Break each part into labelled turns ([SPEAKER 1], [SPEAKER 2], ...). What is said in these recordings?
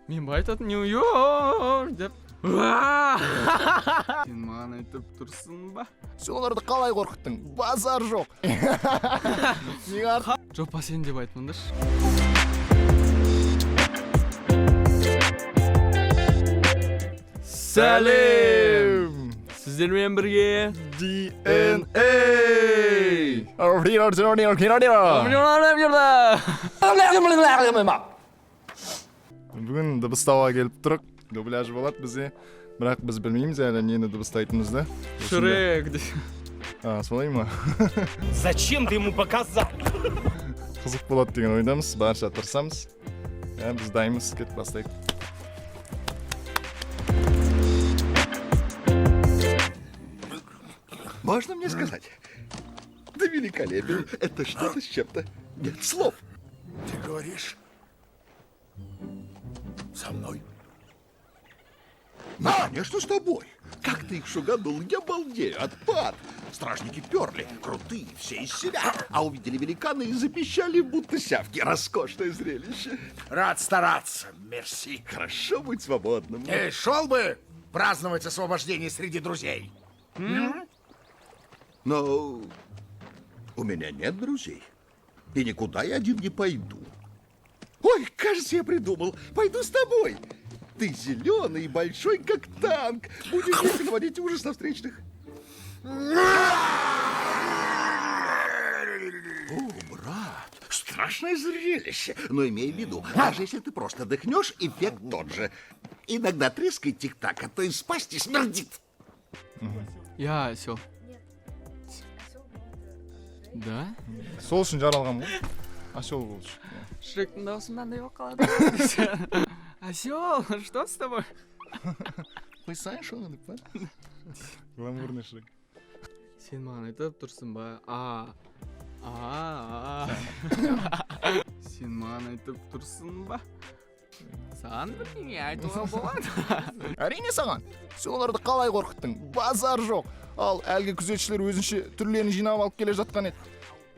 [SPEAKER 1] Мен айтатын Нью-Йорк деп. Сен маған айтып тұрсың ба?
[SPEAKER 2] Сен оларды қалай қорқыттың? Базар жоқ.
[SPEAKER 1] Жоқ па сен деп айтмаңдаршы. Сәлем! Сіздермен бірге
[SPEAKER 2] DNA. Бүгін дыбыстауға келіп тұрық. Дубляж болады бізде. Бірақ біз білмейміз әлі нені дыбыстайтынымызды.
[SPEAKER 1] Шрек.
[SPEAKER 2] Солай ма?
[SPEAKER 3] Зачем ты ему показал?
[SPEAKER 2] Қызық болады деген ойдамыз. Барша тырысамыз. Біз дайынбыз, кетіп бастайық.
[SPEAKER 4] Можно мне сказать? Да великолепие. Это что-то с чем-то. Нет слов.
[SPEAKER 5] Ты говоришь со мной?
[SPEAKER 4] Ну, конечно, с тобой. Как ты их шуганул, я балдею, отпад. Стражники перли, крутые, все из себя. А увидели великана и запищали, будто сявки. Роскошное зрелище.
[SPEAKER 5] Рад стараться, мерси.
[SPEAKER 4] Хорошо быть свободным.
[SPEAKER 5] Шел бы праздновать освобождение среди друзей.
[SPEAKER 4] Но у меня нет друзей. И никуда я один не пойду. Ой, кажется, я придумал. Пойду с тобой. Ты зеленый и большой, как танк. Будем вместе наводить ужас на встречных. О, брат, страшное зрелище. Но имей в виду, даже если ты просто отдохнешь, эффект тот же. Иногда трескает тик-так, а то из пасти смердит.
[SPEAKER 1] Я осел. Да?
[SPEAKER 2] Сол үшін жаралған ғой. Осел болшы.
[SPEAKER 1] Шректің дауысы мынандай болып қалады. Осел, что с тобой?
[SPEAKER 2] Қойсайын шоны деп па? Гламурный Шрек.
[SPEAKER 1] Сен маған айтып тұрсың ба? Сен маған айтып тұрсың ба? Саған бірдеңе айтуға болады?
[SPEAKER 2] Әрине саған. Сен оларды қалай қорқыттың? Базар жоқ. Ал әлгі күзетшілер өзінше түрлерін жинап алып келе жатқан еді.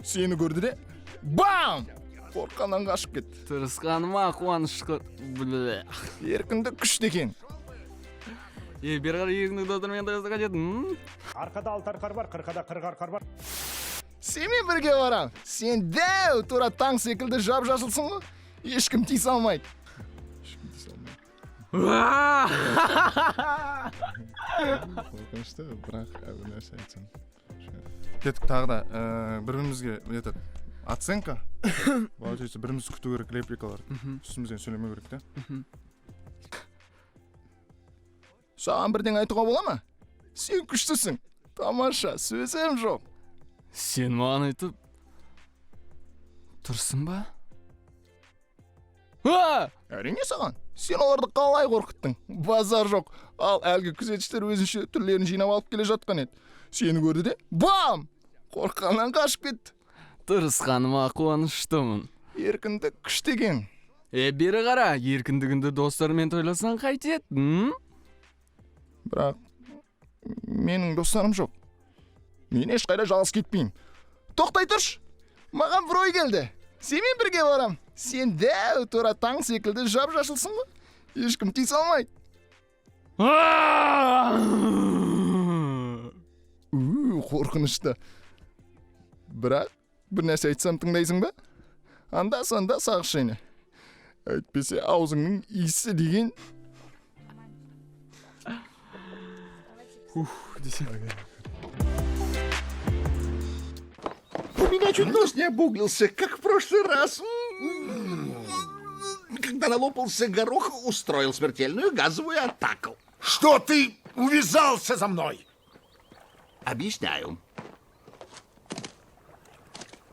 [SPEAKER 2] Сені көрді де, бам! Қорқаннан қашып кетті.
[SPEAKER 1] Тырысқаныма қуанышқы.
[SPEAKER 2] Еркіндік күшті екен.
[SPEAKER 1] Бері қарай еркіндік доктор мен тырысқа жетім.
[SPEAKER 3] Арқада 6 арқар бар, қырқада 40 арқар бар.
[SPEAKER 2] Сенмен бірге барам. Сен дәу тура таң секілді жап-жасылсың ғой. Ешкім тиісе алмайды. Қорқынышты, бірақ әбір нәрсе айтсам. Кеттік тағы да бірімізге оценка. Получается, біріміз күту керек репликалар. Үстімізден сөйлеме керек та. Саған бірден айтуға бола ма? Сен күштісің. Тамаша, сөзім жоқ.
[SPEAKER 1] Сен маған айтып тұрсың ба?
[SPEAKER 2] Әрине саған. Сен оларды қалай қорқыттың? Базар жоқ. Ал әлгі күзетшілер өзінше түрлерін жинап алып келе жатқан еді. Сені көрді де, бам! Қорқаннан қашып кетті.
[SPEAKER 1] Тырысқаныма қуаныштымын.
[SPEAKER 2] Еркіндік күшті екен.
[SPEAKER 1] Бері қара, еркіндігіңді достарымен тойласаң қайтеді?
[SPEAKER 2] Бірақ менің достарым жоқ. Мен ешқайда жалғыз кетпеймін. Тоқтай тұрш! Маған бір ой келді. Сенмен бірге барам. Сен дәу тура таң секілді жап-жасылсың ғой. Ешкім тиісе алмайды. Қорқынышты. Бірақ бір нәрсе айтсам тыңдайсың ба? Анда-санда сағышайны. Әйтпесе аузыңның иісі деген.
[SPEAKER 4] У меня чуть нос не обуглился, как в прошлый раз. Когда налопался горох, устроил смертельную газовую атаку.
[SPEAKER 5] Что ты увязался за мной?
[SPEAKER 4] Объясняю.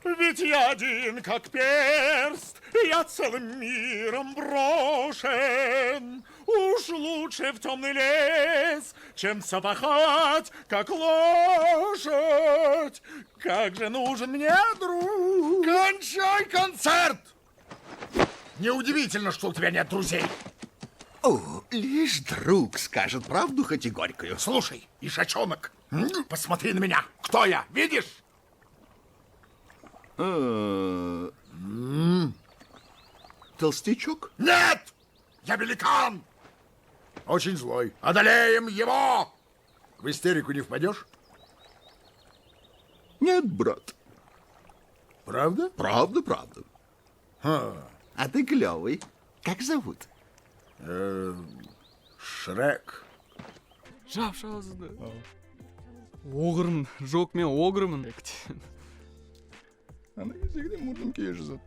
[SPEAKER 3] Ведь я один, как перст, я целым миром брошен. Уж лучше в темный лес, чем сопахать, как лошадь. Как же нужен мне друг.
[SPEAKER 5] Кончай концерт! Неудивительно, что у тебя нет друзей.
[SPEAKER 4] О, лишь друг скажет правду, хоть и горькую.
[SPEAKER 5] Слушай, ишачонок, посмотри на меня. Кто я, видишь?
[SPEAKER 4] Толстячок?
[SPEAKER 5] Нет! Я великан! Очень злой. Одолеем его! В истерику не впадешь?
[SPEAKER 4] Нет, брат.
[SPEAKER 5] Правда?
[SPEAKER 4] Правда, правда. А ты клевый. Как зовут?
[SPEAKER 5] Шрек.
[SPEAKER 1] Жапшы аузыңды. Оғырмын. Жоқ, мен оғырмын.
[SPEAKER 2] Ана кезегіде мұрным кие жазады.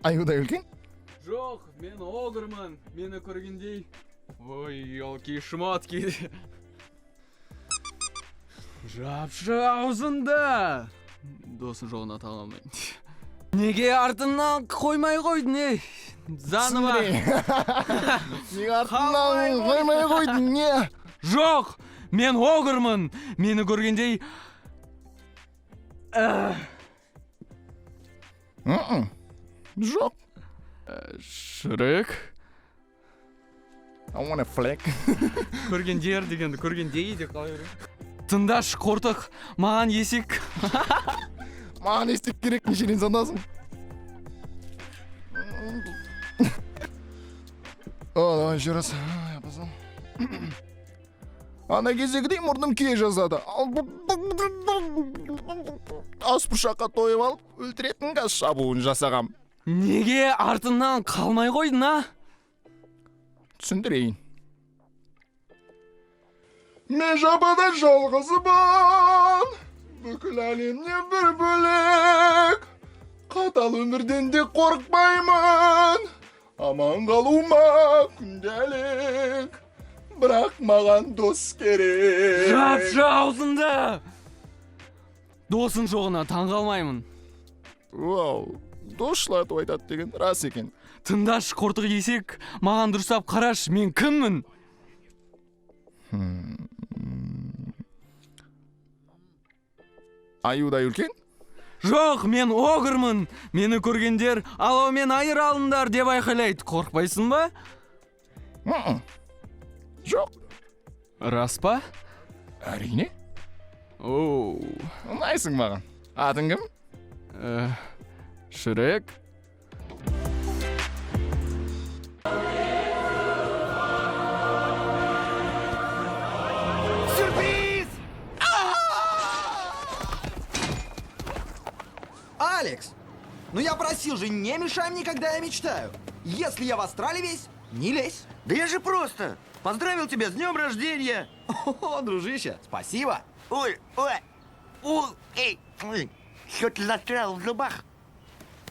[SPEAKER 2] Аюдай үлкен?
[SPEAKER 1] Жоқ, мен оғырмын. Мені көргендей. Ой, елки-шмотки. Жапшы аузында. Досын жоғына таламайын. Неге артынан қоймай қойдың, ей? Заново.
[SPEAKER 2] Неге артынан қоймай қойдың, не?
[SPEAKER 1] Жоқ, мен оғырмын. Мені көргендей...
[SPEAKER 2] Жоқ.
[SPEAKER 1] Шрек.
[SPEAKER 2] I want a flag.
[SPEAKER 1] Көргендер дегенді көргендей деп қалай берем. Тыңдаш, қортық, маған есек.
[SPEAKER 2] Маған естек керек, нешеден сандасың? Давай еще раз. Ана кезегідей мұрным кие жазады. Ас бұршаққа тойып алып, өлтіретін қаз шабуын жасағам.
[SPEAKER 1] Неге артынан қалмай қойдың, а?
[SPEAKER 2] Түсіндірейін. Мен жабада жалғызбын, бүкіл әлемнен бір бөлек. Қатал өмірден де қорықпаймын, аман қалуыма күнделік. Бірақ маған дос керек.
[SPEAKER 1] Жапшы аузыңды! Досын жоғына таңғалмаймын.
[SPEAKER 2] Вау, досшылатып айтады деген рас екен.
[SPEAKER 1] Тыңдаш, қортық есек, маған дұрыстап қараш, мен кіммін?
[SPEAKER 2] Аюдай үлкен?
[SPEAKER 1] Жоқ, мен оғырмын. Мені көргендер, алау мен айыр алындар деп айқайлайды. Қорқпайсың ба?
[SPEAKER 2] Жоқ.
[SPEAKER 1] Рас па?
[SPEAKER 2] Әрине.
[SPEAKER 1] Оу.
[SPEAKER 2] Ұнайсың маған. Атың кім?
[SPEAKER 1] Шрек.
[SPEAKER 6] Сюрприз! Алекс, ну я просил же, не мешай мне, когда я мечтаю. Если я в астрале весь, не лезь.
[SPEAKER 7] Да я же просто поздравил тебя с днем рождения.
[SPEAKER 6] О, дружище, спасибо.
[SPEAKER 7] Ой, эй, что-то застрял в зубах.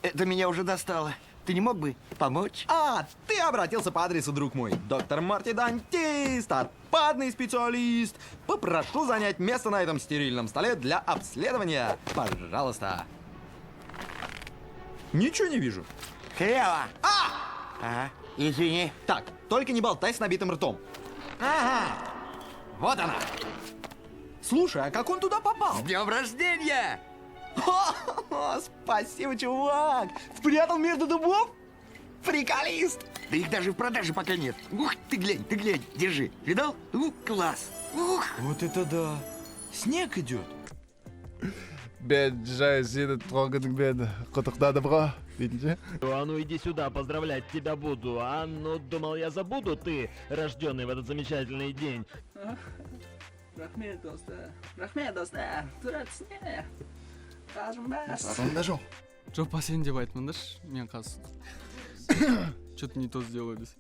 [SPEAKER 7] Это меня уже достало. Ты не мог бы помочь?
[SPEAKER 6] А, ты обратился по адресу, друг мой. Доктор Марти Дантист, отпадный специалист. Попрошу занять место на этом стерильном столе для обследования. Пожалуйста. Ничего не вижу.
[SPEAKER 7] Хрева. Ага, извини.
[SPEAKER 6] Так, только не болтай с набитым ртом.
[SPEAKER 7] Ага,
[SPEAKER 6] Вот она. Слушай, а как он туда попал?
[SPEAKER 7] с днем рождения!
[SPEAKER 6] О, спасибо, чувак! Спрятал между дубов? Приколист!
[SPEAKER 7] Да их даже в продаже пока нет. Ух, ты глянь, держи. Видал? Класс. Ух.
[SPEAKER 6] Вот это да! Снег идет.
[SPEAKER 2] Бед, жай, сені тұрғының бен құтықтады бұға, дейінші.
[SPEAKER 8] А ну иди сюда, поздравлять тебя буду. А ну думал я забуду, ты, рожденный в этот замечательный день.
[SPEAKER 1] Рахмет, достар. Тұра түсіне.
[SPEAKER 2] Сарында жоқ.
[SPEAKER 1] Жоқ, па сен деп айтмаңдаршы, мен қазір. Что-то не то сделал здесь.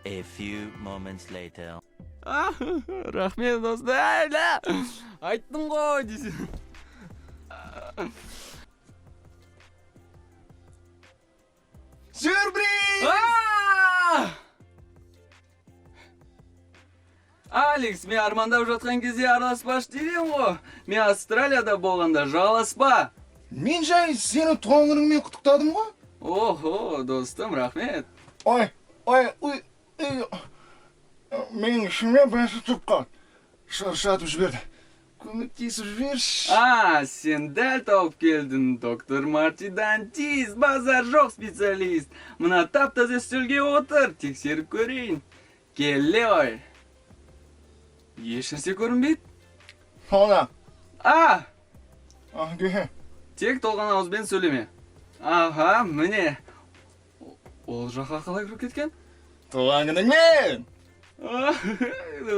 [SPEAKER 9] A few moments later.
[SPEAKER 1] Рахмет, достар. Айттым ғой, десе.
[SPEAKER 2] Сюрприз!
[SPEAKER 1] Алекс, мен армандап жатқан кезде араласпаш деймін ғой. Мен Австралияда болғанда жаласпа.
[SPEAKER 2] Мен жай сені туған күніңмен құттықтадым ғой.
[SPEAKER 1] Охо, достым, рахмет.
[SPEAKER 2] Ой, менің ішіме бәсі тұрып қалды. Шаршатып жіберді. Көмектесіп жіберші.
[SPEAKER 1] Сен дәл тауып келдің, доктор Марти Дантист, базар жоқ специалист. Мына тап-таза үстелге отыр, тексеріп көрейін. Келе ой. Ешнәрсе көрінбейді?
[SPEAKER 2] Ona.
[SPEAKER 1] А,
[SPEAKER 2] Göhe.
[SPEAKER 1] тек толған ауызбен сөйлеме. Аха, міне. Ол жаққа қалай кіріп кеткен?
[SPEAKER 2] Туған күніңмен!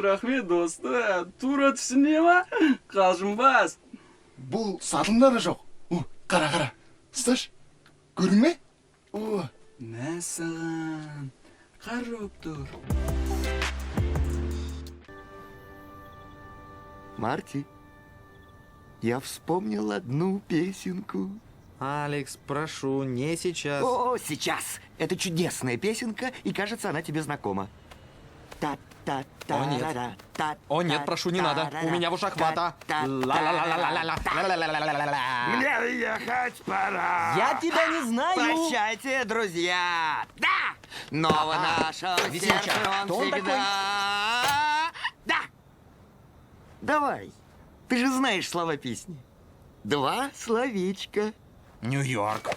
[SPEAKER 1] Рахмет, досты. Тура түсіне ма? Қалжыңбас.
[SPEAKER 2] Бұл сатылымда да жоқ. Қара. Сташ, көрдің ме?
[SPEAKER 1] Мәссаған. Қарап тұр.
[SPEAKER 7] Марти, я вспомнил одну песенку.
[SPEAKER 6] Алекс, прошу, не сейчас.
[SPEAKER 7] О, сейчас. Это чудесная песенка, и кажется, она тебе знакома.
[SPEAKER 6] О, нет. О, нет, прошу, не надо. У меня в ушах вата.
[SPEAKER 7] Мне ехать пора.
[SPEAKER 6] Я тебя не знаю.
[SPEAKER 7] Прощайте, друзья. Да! Но в нашем
[SPEAKER 6] Везенчак,
[SPEAKER 7] сердце он
[SPEAKER 6] кто он
[SPEAKER 7] всегда. Да! Давай. Ты же знаешь слова песни. 2 словечка.
[SPEAKER 6] Нью-Йорк.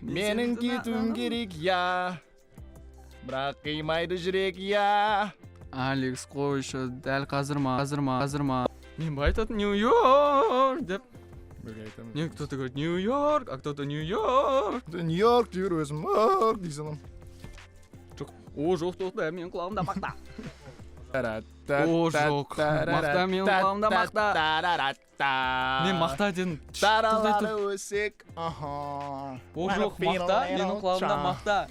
[SPEAKER 2] Менің кетуім керек, я. Бірақ қимайды жүрек, я.
[SPEAKER 1] Алекс, қойшы, дәл қазір ма? Мен байтатын Нью-Йорк деп. Не, кто-то говорит Нью-Йорк, а кто-то Нью-Йорк.
[SPEAKER 2] Нью-Йорк deyur, өзім ок дейсің ғой.
[SPEAKER 1] Жоқ, тоқта, мен құлағымда мақта.
[SPEAKER 2] О,
[SPEAKER 1] жоқ. Мақта, мен құлағымда мақта. Мен мақта дедім.
[SPEAKER 2] Таралары өсек.
[SPEAKER 1] О, жоқ, мақта, менің құлағымда мақта.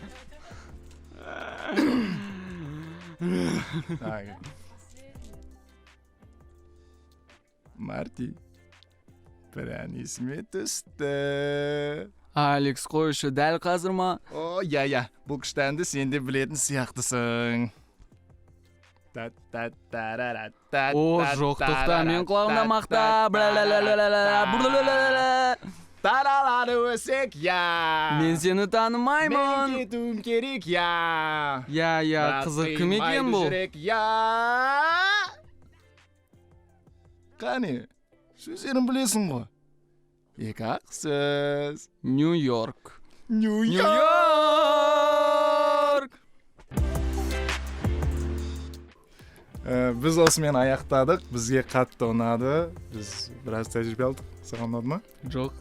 [SPEAKER 2] Марти, бір ән есіме түсті.
[SPEAKER 1] Алекс, қойшы, дәл қазір ма?
[SPEAKER 2] О, я, бұл күшті әнді сен де білетін сияқтысың.
[SPEAKER 1] О, жоқ, тоқта, мен құлағымда мақта.
[SPEAKER 2] Таралары өсек, я.
[SPEAKER 1] Мен сені танымаймын.
[SPEAKER 2] Мен кетуім керек, я.
[SPEAKER 1] Я, қызық кім екен бұл?
[SPEAKER 2] Қане, сөздерін білесің ғой. Екі ақ сөз.
[SPEAKER 1] Нью-Йорк.
[SPEAKER 2] Нью-Йорк! Біз осымен аяқтадық. Бізге қатты ұнады. Біз біраз тәжірибе алдық. Саған ұнады ма?
[SPEAKER 1] Жоқ.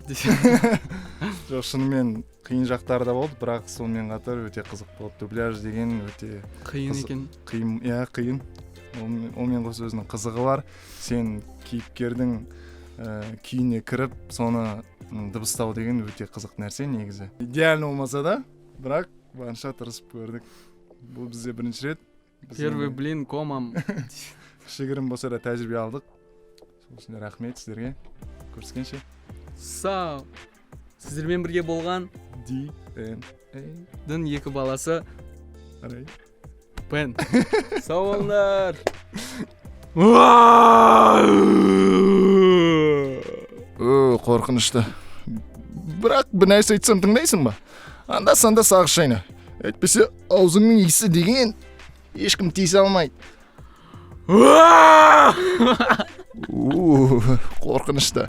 [SPEAKER 2] Жоқ, шынымен қиын жақтары да болды, бірақ сонымен қатар өте қызық болды. Дубляж деген өте
[SPEAKER 1] Қиын екен.
[SPEAKER 2] Қиын. Онымен қоса өзінің қызығы бар. Сен кейіпкердің күйіне кіріп, соны дыбыстау деген өте қызық нәрсе негізі. Идеально болмаса да, бірақ барынша тырысып көрдік. Бұл бізде бірінші рет.
[SPEAKER 1] Первый блин комам.
[SPEAKER 2] Кішігірім болса да тәжірибе алдық. Сол үшін рахмет сіздерге. Көріскенше.
[SPEAKER 1] Сау. Сіздермен бірге болған
[SPEAKER 2] DNA-дің
[SPEAKER 1] 2 баласы
[SPEAKER 2] Арай.
[SPEAKER 1] Пен. Сау болыңдар.
[SPEAKER 2] Қорқынышты. Бірақ бір нәрсе айтсам тыңдайсың ба? Анда-санда сағыз шайна. Әйтпесе аузыңның иісі деген ешкім тиісе алмайды. Қорқынышты.